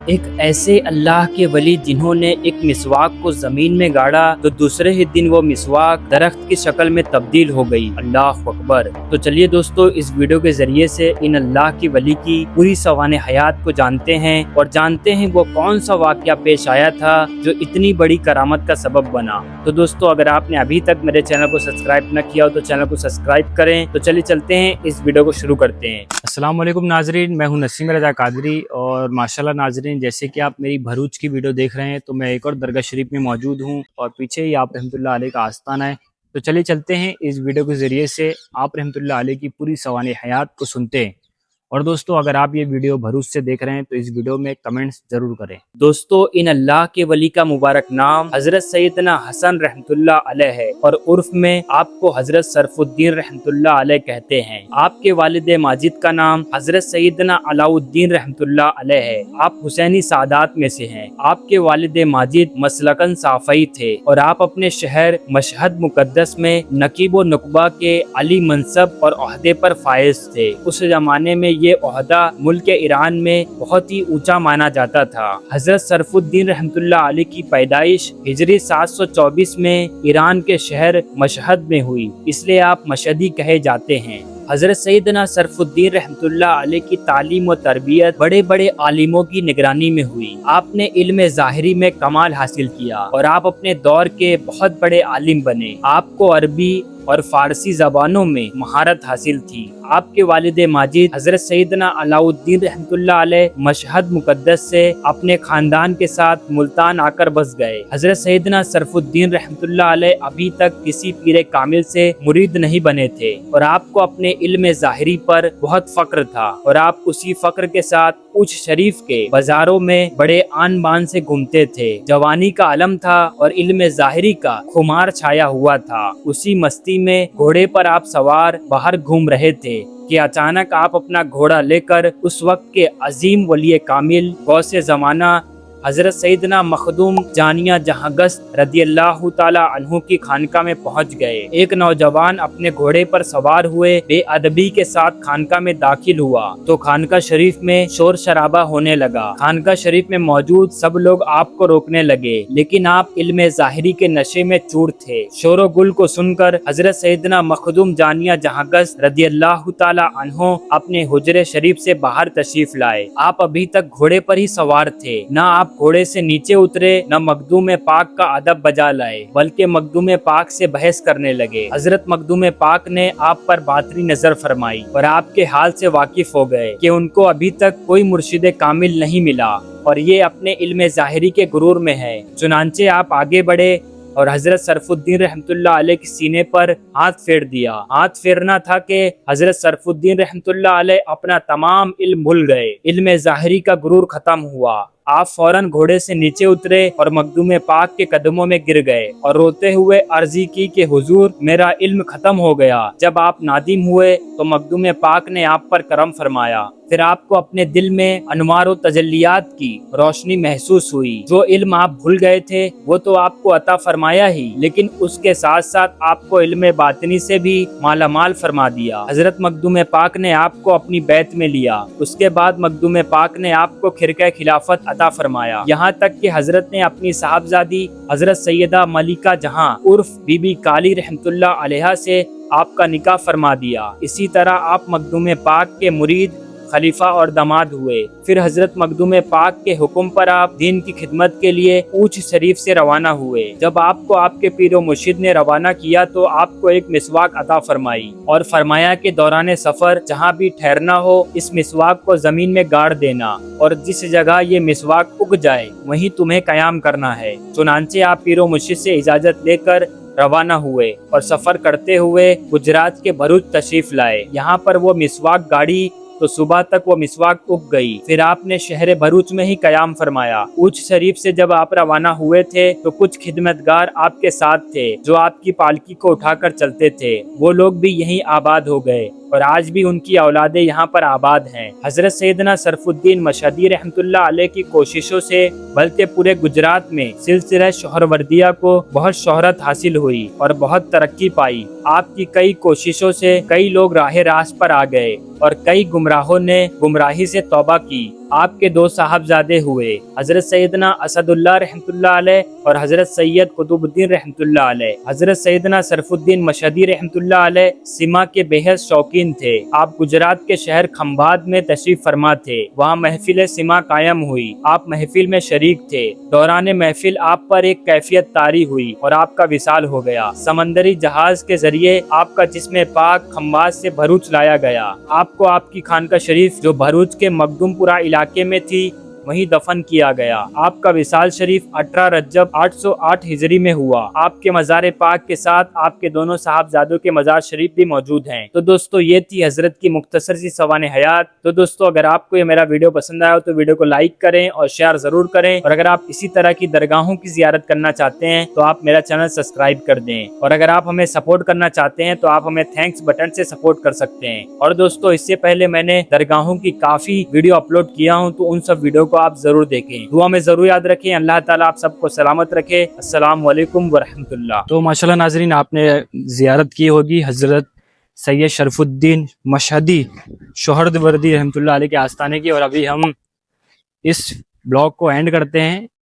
ایک ایسے اللہ کے ولی جنہوں نے ایک مسواک کو زمین میں گاڑا تو دوسرے ہی دن وہ مسواک درخت کی شکل میں تبدیل ہو گئی۔ اللہ اکبر۔ تو چلیے دوستو، اس ویڈیو کے ذریعے سے ان اللہ کی ولی کی پوری سوانح حیات کو جانتے ہیں اور جانتے ہیں وہ کون سا واقعہ پیش آیا تھا جو اتنی بڑی کرامت کا سبب بنا۔ تو دوستو، اگر آپ نے ابھی تک میرے چینل کو سبسکرائب نہ کیا ہو تو چینل کو سبسکرائب کریں۔ تو چلیے چلتے ہیں، اس ویڈیو کو شروع کرتے ہیں۔ السلام علیکم ناظرین، میں ہوں نسیم رضا قادری، اور ماشاءاللہ ناظرین، جیسے کہ آپ میری بھروچ کی ویڈیو دیکھ رہے ہیں تو میں ایک اور درگاہ شریف میں موجود ہوں اور پیچھے ہی آپ رحمۃ اللہ علیہ کا آستانہ ہے۔ تو چلیے چلتے ہیں، اس ویڈیو کے ذریعے سے آپ رحمۃ اللہ علیہ کی پوری سوانح حیات کو سنتے ہیں۔ اور دوستو، اگر آپ یہ ویڈیو بھروچ سے دیکھ رہے ہیں تو اس ویڈیو میں کمنٹس ضرور کریں۔ دوستو، ان اللہ کے ولی کا مبارک نام حضرت سیدنا حسن رحمۃ اللہ علیہ ہے، اور عرف میں آپ کو حضرت شرف الدین رحمۃ اللہ علیہ کہتے ہیں۔ آپ کے والد ماجد کا نام حضرت سیدنا علاء الدین رحمۃ اللہ علیہ ہے۔ آپ حسینی سادات میں سے ہیں۔ آپ کے والد ماجد مسلکن صافئی تھے، اور آپ اپنے شہر مشہد مقدس میں نقیب و نقبہ کے علی منصب اور عہدے پر فائز تھے۔ اس زمانے میں یہ عہدہ ملک ایران میں بہت ہی اونچا مانا جاتا تھا۔ حضرت شرف الدین رحمۃ اللہ علیہ کی پیدائش ہجری 724 میں ایران کے شہر مشہد میں ہوئی، اس لیے آپ مشہدی کہے جاتے ہیں۔ حضرت سیدنا شرف الدین رحمۃ اللہ علیہ کی تعلیم و تربیت بڑے بڑے عالموں کی نگرانی میں ہوئی۔ آپ نے علم ظاہری میں کمال حاصل کیا اور آپ اپنے دور کے بہت بڑے عالم بنے۔ آپ کو عربی اور فارسی زبانوں میں مہارت حاصل تھی۔ آپ کے والد ماجد حضرت سیدنا علاء الدین رحمۃ اللہ علیہ مشہد مقدس سے اپنے خاندان کے ساتھ ملتان آ کر بس گئے۔ حضرت سیدنا شرف الدین رحمۃ اللہ علیہ ابھی تک کسی پیر کامل سے مرید نہیں بنے تھے، اور آپ کو اپنے علم ظاہری پر بہت فخر تھا، اور آپ اسی فخر کے ساتھ اوچھ شریف کے بازاروں میں بڑے آن بان سے گھومتے تھے۔ جوانی کا علم تھا اور علم ظاہری کا خمار چھایا ہوا تھا۔ اسی مستی میں گھوڑے پر آپ سوار باہر گھوم رہے تھے کہ اچانک آپ اپنا گھوڑا لے کر اس وقت کے عظیم ولی کامل غوث زمانہ حضرت سیدنا مخدوم جانیہ جہاں گست رضی اللہ تعالی عنہ کی خانقاہ میں پہنچ گئے۔ ایک نوجوان اپنے گھوڑے پر سوار ہوئے بے ادبی کے ساتھ خانقاہ میں داخل ہوا تو خانقاہ شریف میں شور شرابہ ہونے لگا۔ خانقاہ شریف میں موجود سب لوگ آپ کو روکنے لگے، لیکن آپ علم ظاہری کے نشے میں چور تھے۔ شور و گل کو سن کر حضرت سیدنا مخدوم جانیہ جہاں گست رضی اللہ تعالی عنہ اپنے حجرے شریف سے باہر تشریف لائے۔ آپ ابھی تک گھوڑے پر ہی سوار تھے، نہ آپ گھوڑے سے نیچے اترے، نہ مخدوم پاک کا ادب بجا لائے، بلکہ مخدوم پاک سے بحث کرنے لگے۔ حضرت مخدوم پاک نے آپ پر باطنی نظر فرمائی اور آپ کے حال سے واقف ہو گئے کہ ان کو ابھی تک کوئی مرشد کامل نہیں ملا اور یہ اپنے علم ظاہری کے غرور میں ہے۔ چنانچہ آپ آگے بڑھے اور حضرت شرف الدین رحمۃ اللہ علیہ کے سینے پر ہاتھ پھیر دیا۔ ہاتھ پھیرنا تھا کہ حضرت شرف الدین رحمۃ اللہ علیہ اپنا تمام علم بھول گئے۔ علم ظاہری کا غرور ختم ہوا۔ آپ فوراً گھوڑے سے نیچے اترے اور مخدوم پاک کے قدموں میں گر گئے اور روتے ہوئے عرضی کی کہ حضور، میرا علم ختم ہو گیا۔ جب آپ نادم ہوئے تو مخدوم پاک نے آپ پر کرم فرمایا۔ پھر آپ کو اپنے دل میں انوار و تجلیات کی روشنی محسوس ہوئی۔ جو علم آپ بھول گئے تھے وہ تو آپ کو عطا فرمایا ہی، لیکن اس کے ساتھ ساتھ آپ کو علم باطنی سے بھی مالا مال فرما دیا۔ حضرت مخدوم پاک نے آپ کو اپنی بیت میں لیا۔ اس کے بعد مخدوم پاک نے آپ کو خرقہ خلافت عطا فرمایا، یہاں تک کہ حضرت نے اپنی صاحبزادی حضرت سیدہ ملکہ جہاں عرف بی بی کالی رحمۃ اللہ علیہ سے آپ کا نکاح فرما دیا۔ اسی طرح آپ مخدوم پاک کے مرید، خلیفہ اور داماد ہوئے۔ پھر حضرت مخدوم پاک کے حکم پر آپ دین کی خدمت کے لیے اوچھ شریف سے روانہ ہوئے۔ جب آپ کو آپ کے پیر و مرشد نے روانہ کیا تو آپ کو ایک مسواک عطا فرمائی اور فرمایا کہ دوران سفر جہاں بھی ٹھہرنا ہو اس مسواک کو زمین میں گاڑ دینا، اور جس جگہ یہ مسواک اگ جائے وہیں تمہیں قیام کرنا ہے۔ چنانچہ آپ پیر و مرشد سے اجازت لے کر روانہ ہوئے اور سفر کرتے ہوئے گجرات کے بھروچ تشریف لائے۔ یہاں پر وہ مسواک گاڑی تو صبح تک وہ مسواک اگ گئی۔ پھر آپ نے شہر بھروچ میں ہی قیام فرمایا۔ اوچھ شریف سے جب آپ روانہ ہوئے تھے تو کچھ خدمتگار آپ کے ساتھ تھے جو آپ کی پالکی کو اٹھا کر چلتے تھے، وہ لوگ بھی یہیں آباد ہو گئے اور آج بھی ان کی اولادیں یہاں پر آباد ہیں۔ حضرت سیدنا شرف الدین مشہدی رحمۃ اللہ علیہ کی کوششوں سے بلکہ پورے گجرات میں سلسلہ سہروردیہ کو بہت شہرت حاصل ہوئی اور بہت ترقی پائی۔ آپ کی کئی کوششوں سے کئی لوگ راہ راست پر آ گئے اور کئی گمراہوں نے گمراہی سے توبہ کی آپ کے دو صاحبزادے ہوئے، حضرت سیدنا اسداللہ رحمۃ اللہ علیہ اور حضرت سید قطب الدین رحمۃ اللہ علیہ۔ حضرت سیدنا شرف الدین مشہدی رحمۃ اللہ علیہ سما کے بےحد شوقین تھے۔ آپ گجرات کے شہر کھمبھات میں تشریف فرما تھے، وہاں محفل سما قائم ہوئی، آپ محفل میں شریک تھے۔ دوران محفل آپ پر ایک کیفیت طاری ہوئی اور آپ کا وصال ہو گیا۔ سمندری جہاز کے ذریعے آپ کا جسم پاک کھمبات سے بھروچ لایا گیا۔ آپ کو آپ کی خانقاہ شریف جو بھروچ کے مخدوم پورہ علاقے میں تھی وہیں دفن کیا گیا۔ آپ کا وصال شریف 18 رجب 808 ہجری میں ہوا۔ آپ کے مزار پاک کے ساتھ آپ کے دونوں صاحبزادوں کے مزار شریف بھی موجود ہیں۔ تو دوستو یہ تھی حضرت کی مختصر سی سوانح حیات۔ تو دوستو اگر آپ کو یہ میرا ویڈیو پسند آیا ہو تو ویڈیو کو لائک کریں اور شیئر ضرور کریں، اور اگر آپ اسی طرح کی درگاہوں کی زیارت کرنا چاہتے ہیں تو آپ میرا چینل سبسکرائب کر دیں، اور اگر آپ ہمیں سپورٹ کرنا چاہتے ہیں تو آپ ہمیں تھینکس بٹن سے سپورٹ کر سکتے ہیں۔ اور دوستو اس سے پہلے میں نے درگاہوں کی کافی ویڈیو اپلوڈ کیا ہوں، تو ان سب ویڈیو کو آپ ضرور دیکھیں۔ دعا میں ضرور یاد رکھیں۔ اللہ تعالیٰ آپ سب کو سلامت رکھے۔ السلام علیکم ورحمۃ اللہ۔ تو ماشاءاللہ ناظرین، آپ نے زیارت کی ہوگی حضرت سید شرف الدین مشہدی سہروردی رحمۃ اللہ علیہ کے آستانے کی، اور ابھی ہم اس بلاگ کو اینڈ کرتے ہیں۔